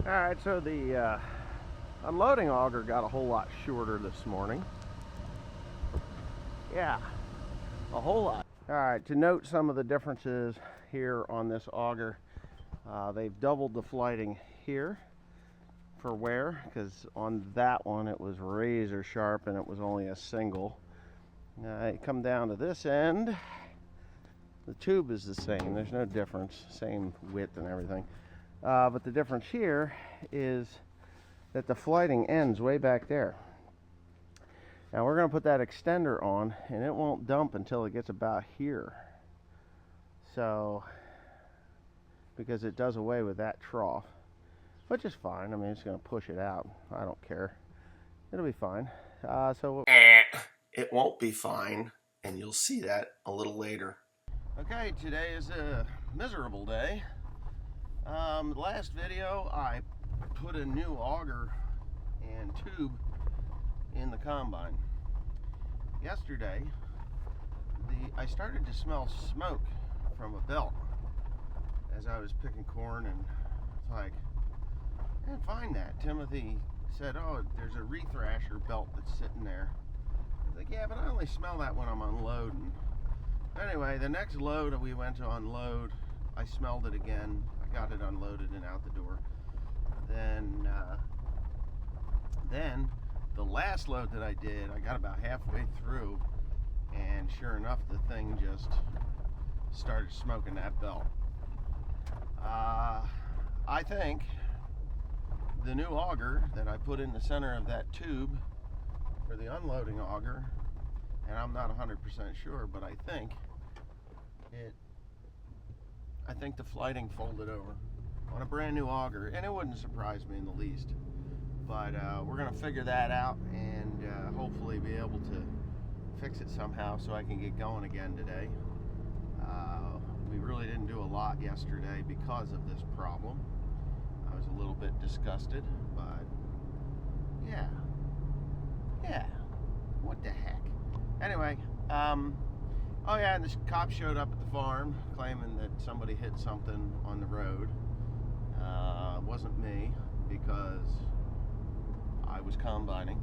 Alright, so the unloading auger got a whole lot shorter this morning. Yeah, a whole lot. Alright, to note some of the differences here on this auger, they've doubled the flighting here for wear, because on that one it was razor sharp and it was only a single. You come down to this end, the tube is the same, there's no difference, same width and everything. But the difference here is that the flighting ends way back there. Now we're going to put that extender on, and it won't dump until it gets about here. So, because it does away with that trough, which is fine. I mean, it's going to push it out. I don't care. It'll be fine. It won't be fine, and you'll see that a little later. Okay, today is a miserable day. Last video, I put a new auger and tube in the combine. Yesterday, I started to smell smoke from a belt as I was picking corn, and it's like, I didn't find that. Timothy said, oh, there's a rethrasher belt that's sitting there. I was like, yeah, but I only smell that when I'm unloading. Anyway, the next load we went to unload, I smelled it again. I got it unloaded and out the door. Then the last load that I did, I got about halfway through, and sure enough, the thing just started smoking that belt. I think the new auger that I put in the center of that tube for the unloading auger, and I'm not 100% sure, but I think the flighting folded over on a brand new auger, and it wouldn't surprise me in the least. But we're gonna figure that out and hopefully be able to fix it somehow so I can get going again today. We really didn't do a lot yesterday because of this problem. I was a little bit disgusted, but yeah, what the heck. Anyway, oh yeah, and this cop showed up at the farm claiming that somebody hit something on the road. It wasn't me, because I was combining.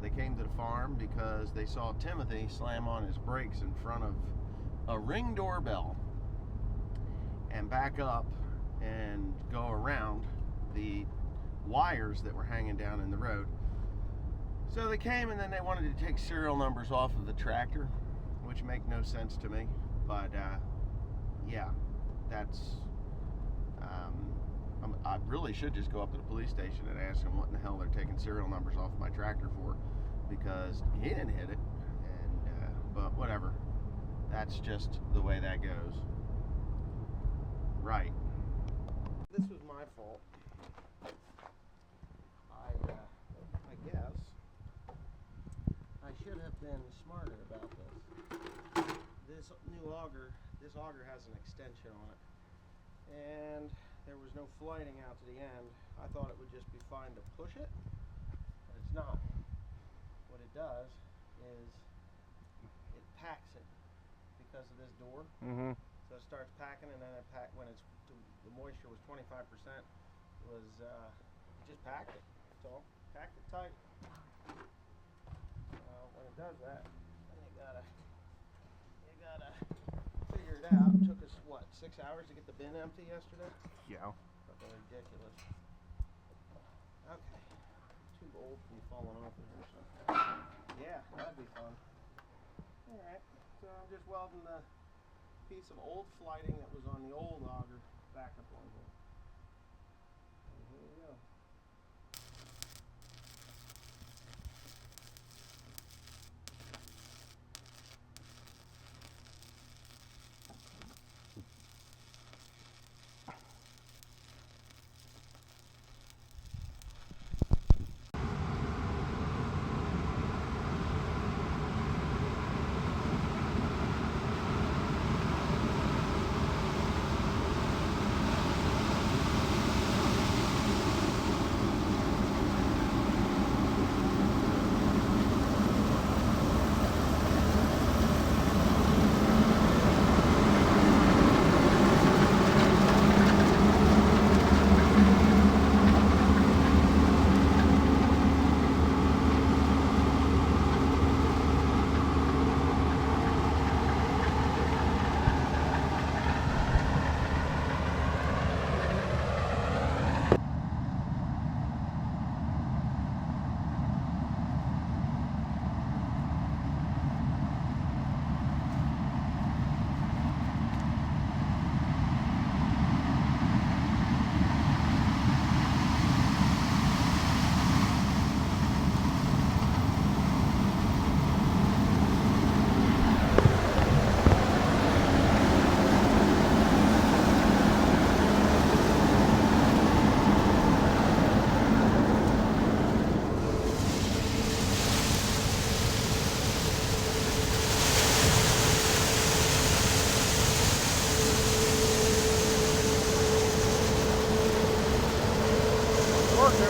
They came to the farm because they saw Timothy slam on his brakes in front of a Ring doorbell and back up and go around the wires that were hanging down in the road. So they came, and then they wanted to take serial numbers off of the tractor, which make no sense to me. But yeah, that's I really should just go up to the police station and ask them what in the hell they're taking serial numbers off my tractor for, because he didn't hit it. And but whatever, that's just the way that goes. Right. This was my fault. I guess I should have been smarter about this. This auger has an extension on it, and there was no flighting out to the end. I thought it would just be fine to push it, but it's not. What it does is it packs it because of this door. So it starts packing, and then when the moisture was 25%, it just packed it. So packed it tight. When it does that, then you gotta figure it out. It took us what, 6 hours to get the bin empty yesterday? Yeah. Fucking ridiculous. Okay. Too old to be falling off of here, so yeah, that'd be fun. Alright, so I'm just welding the piece of old flighting that was on the old auger back up on here. And here we go. working.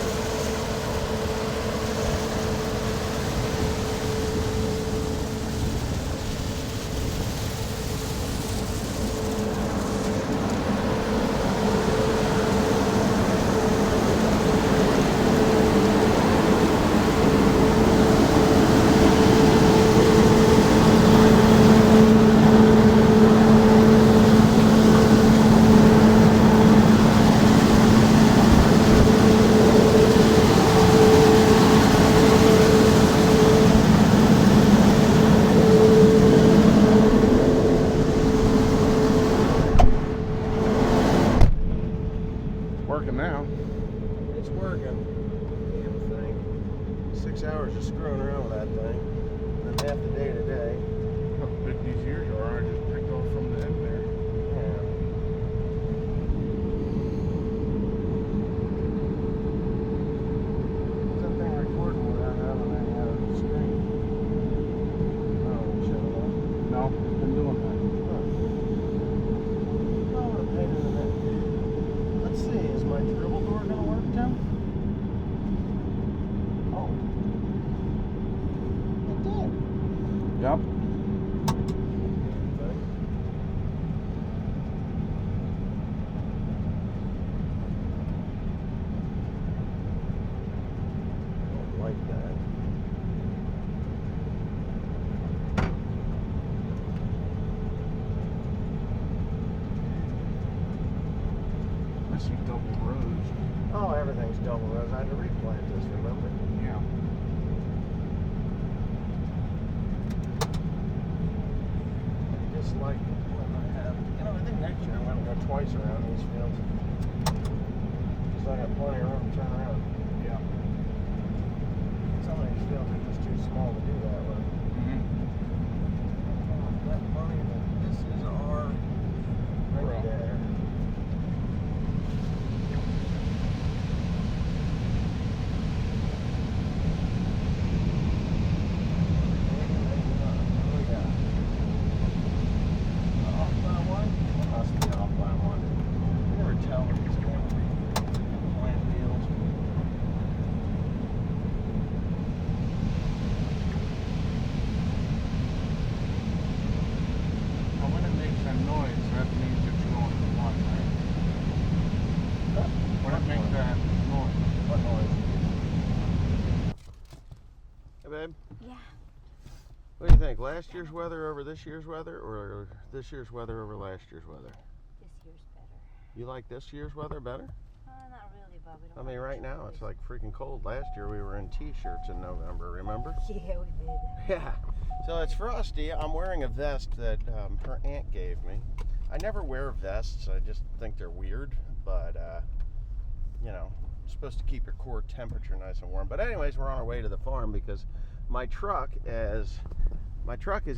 Working now. It's working. Damn thing. 6 hours of screwing around with that thing. And half the day today. Look how big these ears are. I just picked off from the end there. Yeah. Is that thing recording without having any screen? Oh, shut it off. No, it's been doing that. Oh, what a pain in the neck. Let's see, is my dribble door going to work, Tim? Oh. It did. Yep. I don't like that. I see double rows. Oh, everything's double rows. I had to replant this, remember? Yeah. Just like when I have, I think next year I'm going to go twice around these fields. Because I got plenty of room to turn around. Yeah. Some of these fields are just too small to do that with. That funny that this is our right there. Hey, babe. Yeah. What do you think? Last year's weather over this year's weather, or this year's weather over last year's weather? This year's better. You like this year's weather better? Not really, but we don't. I mean, have right much now it's choice. like freaking cold. Last year we were in t-shirts in November, remember? Yeah, we did. Yeah. So it's frosty. I'm wearing a vest that her aunt gave me. I never wear vests. I just think they're weird, but it's supposed to keep your core temperature nice and warm. But anyways, we're on our way to the farm because my truck is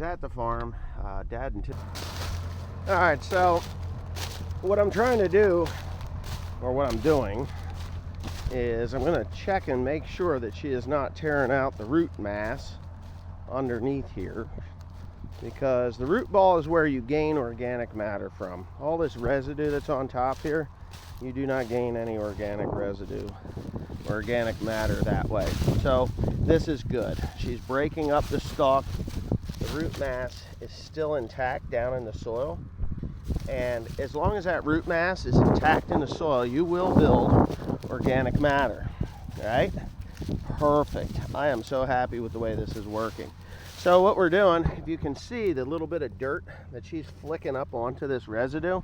at the farm. Dad and all right, so what I'm trying to do, or what I'm doing, is I'm going to check and make sure that she is not tearing out the root mass underneath here, because the root ball is where you gain organic matter from. All this residue that's on top here, you do not gain any organic residue, organic matter that way. So this is good. She's breaking up the stalk. The root mass is still intact down in the soil, and as long as that root mass is intact in the soil, you will build organic matter. All right? Perfect. I am so happy with the way this is working. So what we're doing, if you can see the little bit of dirt that she's flicking up onto this residue,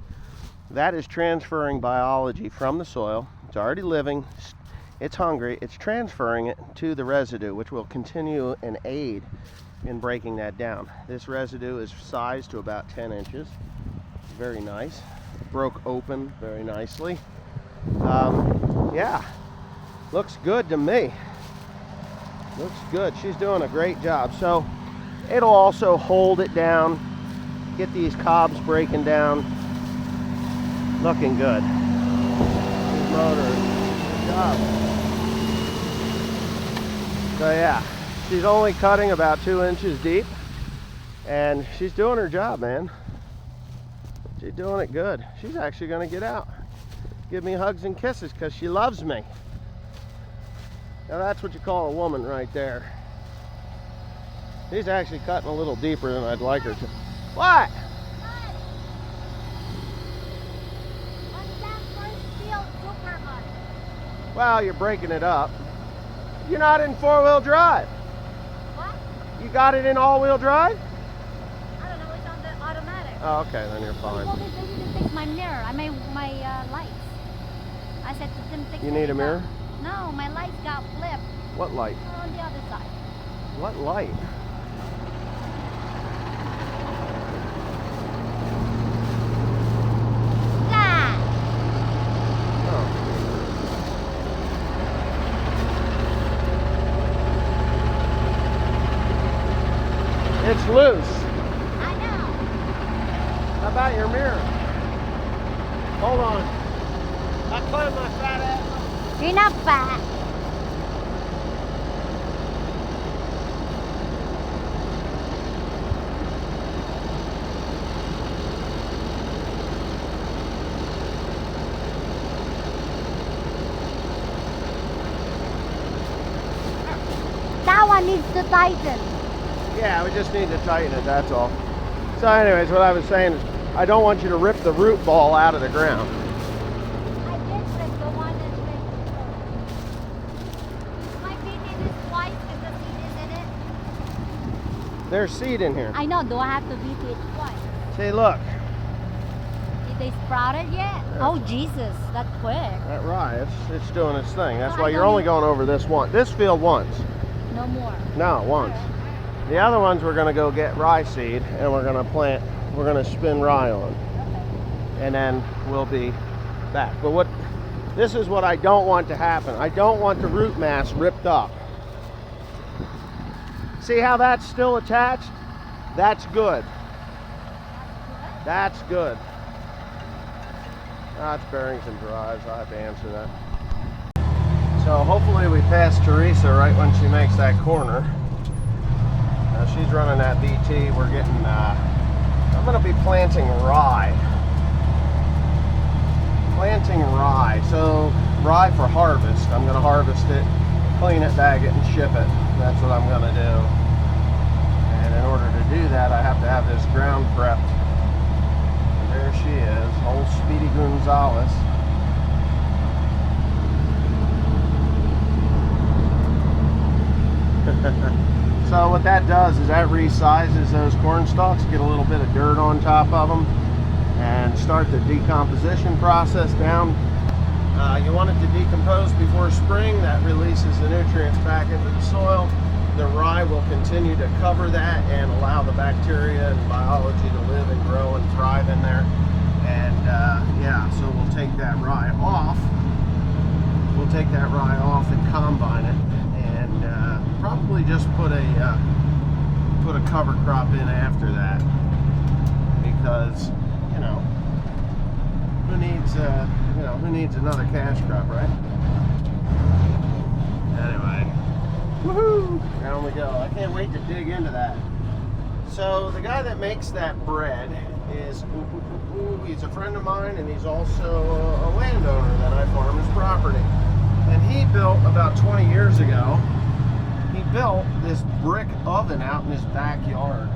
that is transferring biology from the soil. It's already living, it's hungry, it's transferring it to the residue, which will continue and aid in breaking that down. This residue is sized to about 10 inches. Very nice. Broke open very nicely. Yeah, looks good to me. Looks good. She's doing a great job. So it'll also hold it down, get these cobs breaking down. Looking good. Good motor. Good job. So yeah, she's only cutting about 2 inches deep, and she's doing her job, man. She's doing it good. She's actually going to get out, give me hugs and kisses because she loves me. Now that's what you call a woman right there. She's actually cutting a little deeper than I'd like her to. What? Well, you're breaking it up. You're not in four-wheel drive. What? You got it in all-wheel drive? I don't know, it's on the automatic. Oh, okay, then you're fine. Well, they didn't fix my mirror, my lights. I said to them, fix You need a it mirror? up. No, my lights got flipped. What light? On the other side. What light? That! Oh. It's loose. I know. How about your mirror? Hold on. I climbed my fat ass. You're not fat. That one needs to tighten. Yeah, we just need to tighten it, that's all. So anyways, what I was saying is, I don't want you to rip the root ball out of the ground. I did flip the one that my feet in this twice because the seed is in it. There's seed in here. I know, do I have to beat it twice? See, look, Did they sprout it yet? Oh Jesus, that's quick. that rye, it's doing its thing. That's So why I you're don't only even- going over this field once. No more. No, once. The other ones we're gonna go get rye seed and we're gonna spin rye on. And then we'll be back. But this is what I don't want to happen. I don't want the root mass ripped up. See how that's still attached? That's good. That's good. That's Barrington Drives. I have to answer that. So hopefully we pass Teresa right when she makes that corner. She's running that BT. We're getting, I'm going to be planting rye. So rye for harvest. I'm going to harvest it, clean it, bag it, and ship it. That's what I'm going to do. And in order to do that, I have to have this ground prepped. And there she is, old Speedy Gonzalez. So what that does is that resizes those corn stalks, get a little bit of dirt on top of them, and start the decomposition process down. You want it to decompose before spring. That releases the nutrients back into the soil. The rye will continue to cover that and allow the bacteria and biology to live and grow and thrive in there. And yeah, so we'll take that rye off. We'll take that rye off and combine it, and probably just put a cover crop in after that, because who needs another cash crop, right? Anyway, woohoo! Down we go. I can't wait to dig into that. So the guy that makes that bread is he's a friend of mine, and he's also a landowner that I farm his property. And he built about 20 years ago. He built this brick oven out in his backyard,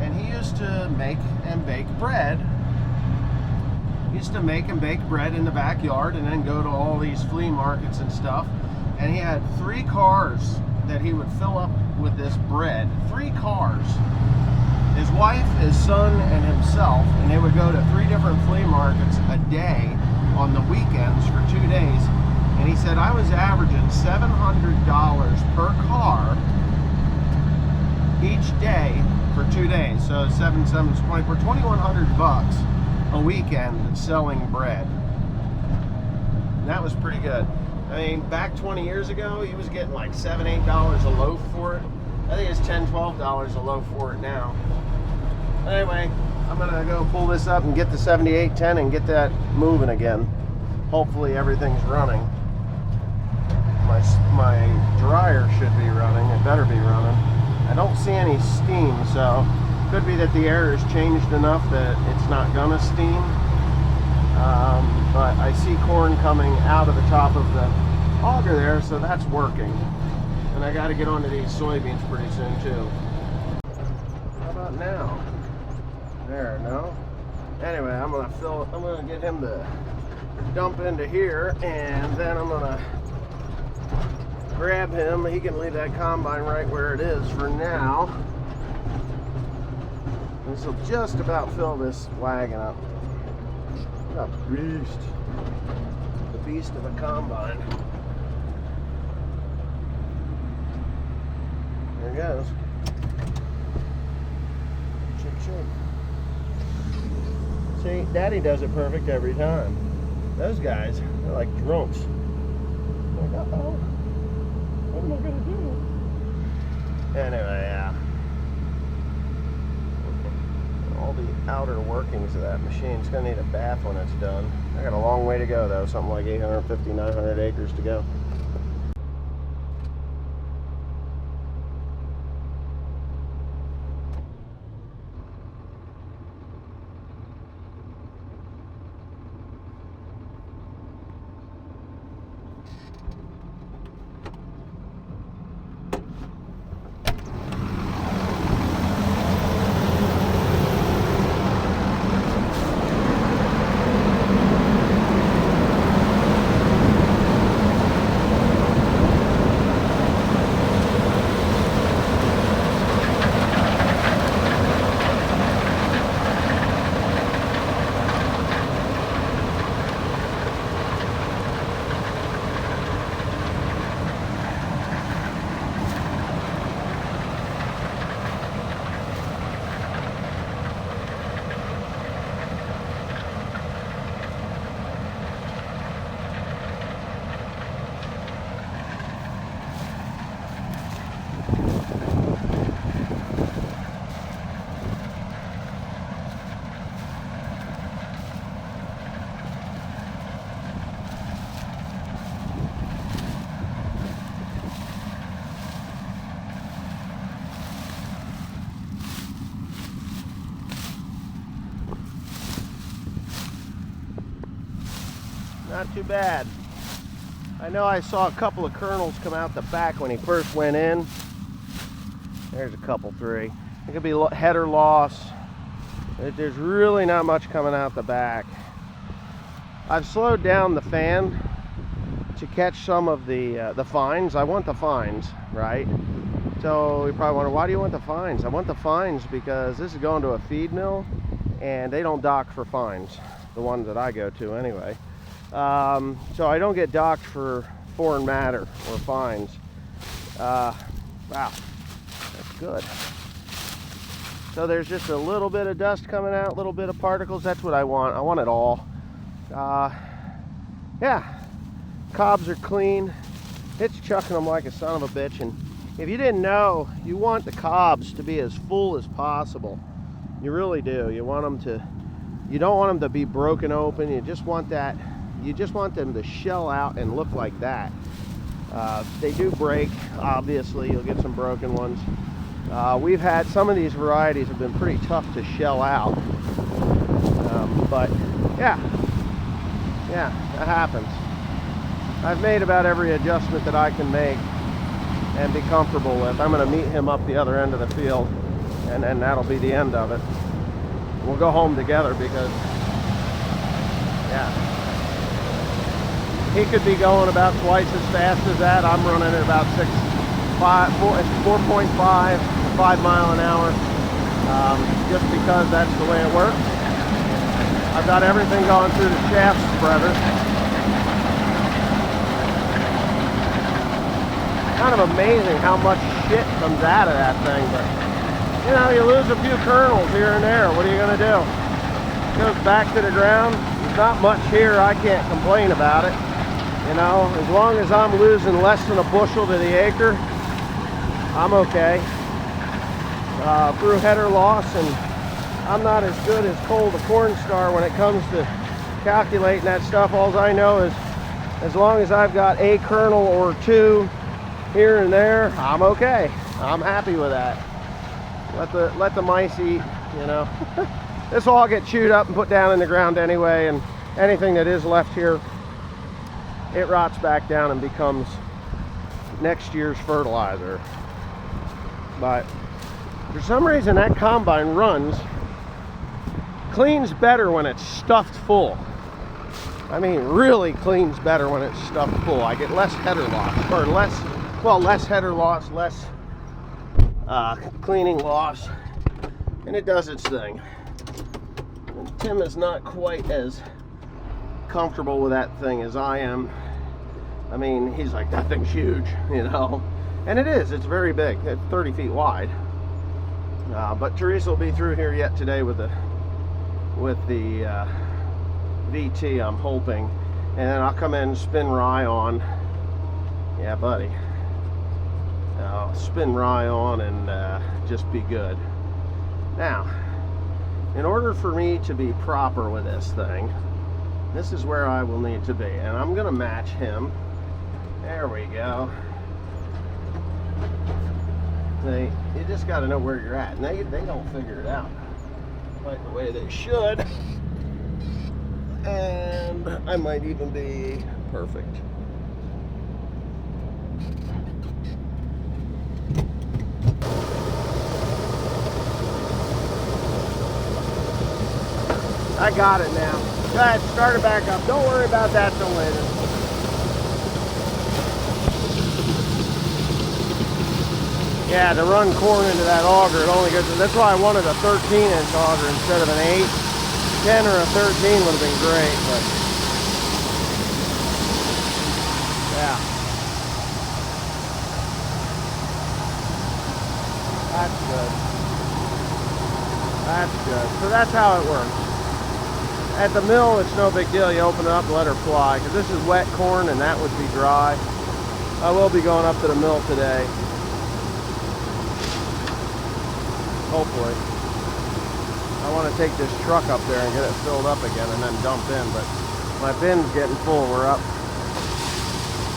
and he used to make and bake bread. He used to make and bake bread in the backyard and then go to all these flea markets and stuff. And he had 3 cars that he would fill up with this bread. 3 cars. His wife, his son, and himself, and they would go to 3 different flea markets a day on the weekends for 2 days. And he said, I was averaging $700 per car each day for 2 days. So 7 7 is 20, for $2,100 a weekend selling bread. And that was pretty good. I mean, back 20 years ago, he was getting like $7 $8 a loaf for it. I think it's $10 $12 a loaf for it now. Anyway, I'm gonna go pull this up and get the 7810 and get that moving again. Hopefully everything's running. My dryer should be running. It better be running. I don't see any steam, so it could be that the air has changed enough that it's not gonna steam. But I see corn coming out of the top of the auger there, so that's working. And I got to get onto these soybeans pretty soon too. How about now? There, no? Anyway, I'm gonna get him to dump into here, and then I'm gonna grab him. He can leave that combine right where it is for now. This will just about fill this wagon up. What a beast. The beast of a combine. There he goes. Chick, chick. See, Daddy does it perfect every time. Those guys, they're like drunks. Like, uh-oh, what am I gonna do? Anyway, yeah. All the outer workings of that machine's gonna need a bath when it's done. I got a long way to go though, something like 850, 900 acres to go. Not too bad. I know I saw a couple of kernels come out the back when he first went in. There's a couple, 3. It could be header loss. There's really not much coming out the back. I've slowed down the fan to catch some of the fines. I want the fines, right? So you probably wonder, why do you want the fines? I want the fines because this is going to a feed mill and they don't dock for fines. The ones that I go to anyway. So I don't get docked for foreign matter or fines. Wow, that's good. So there's just a little bit of dust coming out, a little bit of particles. That's what I want. I want it all. Yeah, cobs are clean. It's chucking them like a son of a bitch. And if you didn't know, you want the cobs to be as full as possible. You really do. You want them to. You don't want them to be broken open. You just want that. You just want them to shell out and look like that. They do break, obviously. You'll get some broken ones. We've had some of these varieties have been pretty tough to shell out. But yeah, that happens. I've made about every adjustment that I can make and be comfortable with. I'm going to meet him up the other end of the field, and then that'll be the end of it. We'll go home together because, yeah. He could be going about twice as fast as that. I'm running at about 4.5 to 5 mile an hour, just because that's the way it works. I've got everything going through the shaft spreader. Kind of amazing how much shit comes out of that thing, but you know, you lose a few kernels here and there. What are you going to do? It goes back to the ground. There's not much here. I can't complain about it. You know, as long as I'm losing less than a bushel to the acre, I'm okay. Through header loss, and I'm not as good as Cole the Corn Star when it comes to calculating that stuff. All I know is as long as I've got a kernel or 2 here and there, I'm okay. I'm happy with that. Let the mice eat, you know. This will all get chewed up and put down in the ground anyway, and anything that is left here it rots back down and becomes next year's fertilizer. But for some reason that combine cleans better when it's stuffed full. I mean, really cleans better when it's stuffed full. I get less header loss, or less header loss, less cleaning loss, and it does its thing. And Tim is not quite as comfortable with that thing as I am. I mean, he's like, that thing's huge, you know, and it is. It's very big. It's 30 feet wide. But Teresa will be through here yet today with the VT, I'm hoping, and then I'll come in and spin rye on. Yeah, buddy. I'll spin rye on and just be good. Now, in order for me to be proper with this thing, this is where I will need to be, and I'm gonna match him. There we go. You just got to know where you're at, and they don't figure it out quite the way they should. And I might even be perfect. I got it now. Go ahead, start it back up. Don't worry about that till later. Yeah, to run corn into that auger, it only goes. That's why I wanted a 13-inch auger instead of an 8. 10 or a 13 would have been great, but yeah. That's good. That's good. So that's how it works. At the mill, it's no big deal. You open it up and let her fly, because this is wet corn and that would be dry. I will be going up to the mill today. Hopefully. I want to take this truck up there and get it filled up again and then dump in, but my bin's getting full. We're up.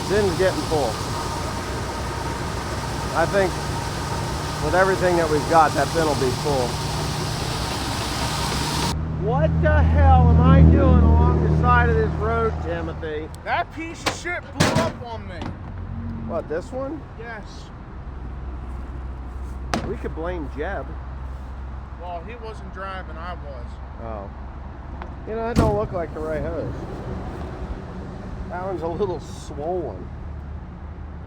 Bin's getting full. I think with everything that we've got, that bin will be full. What the hell am I doing along the side of this road, Timothy? That piece of shit blew up on me. What, this one? Yes. We could blame Jeb. Well, he wasn't driving, I was. Oh. You know, that don't look like the right hose. That one's a little swollen.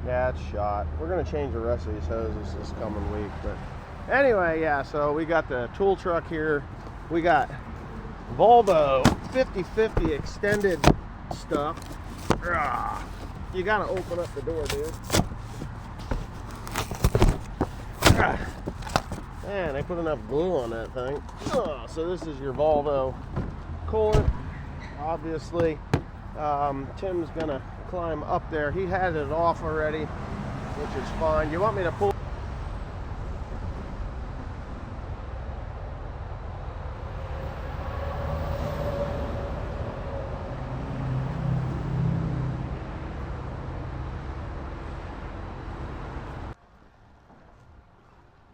Yeah, it's shot. We're going to change the rest of these hoses this coming week. But anyway, yeah, so we got the tool truck here. We got Volvo 50/50 extended stuff. You got to open up the door, dude. Man, they put enough glue on that thing. So this is your Volvo coolant. Obviously, Tim's gonna climb up there. He had it off already, which is fine. You want me to pull?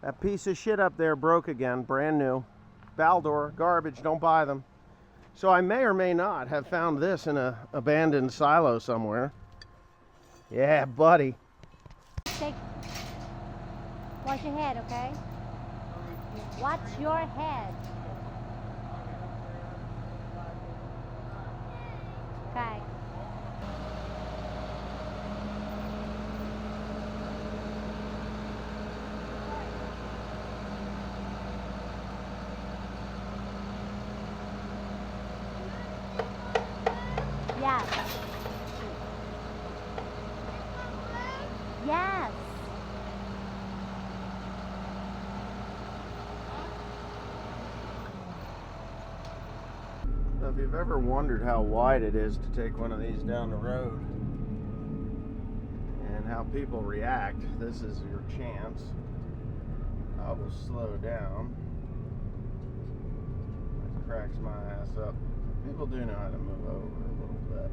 That piece of shit up there broke again, brand new. Baldor, garbage, don't buy them. So I may or may not have found this in an abandoned silo somewhere. Yeah, buddy. Watch your head, okay? Watch your head. Okay. Yes. Yes. So if you've ever wondered how wide it is to take one of these down the road and how people react, this is your chance. I will slow down. That cracks my ass up. People do know how to move over a little bit.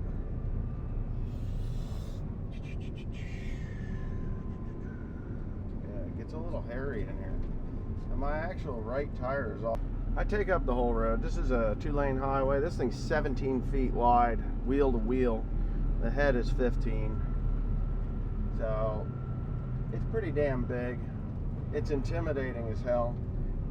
Yeah, it gets a little hairy in here. And my actual right tire is off. I take up the whole road. This is a 2-lane highway. This thing's 17 feet wide, wheel to wheel. The head is 15. So it's pretty damn big. It's intimidating as hell.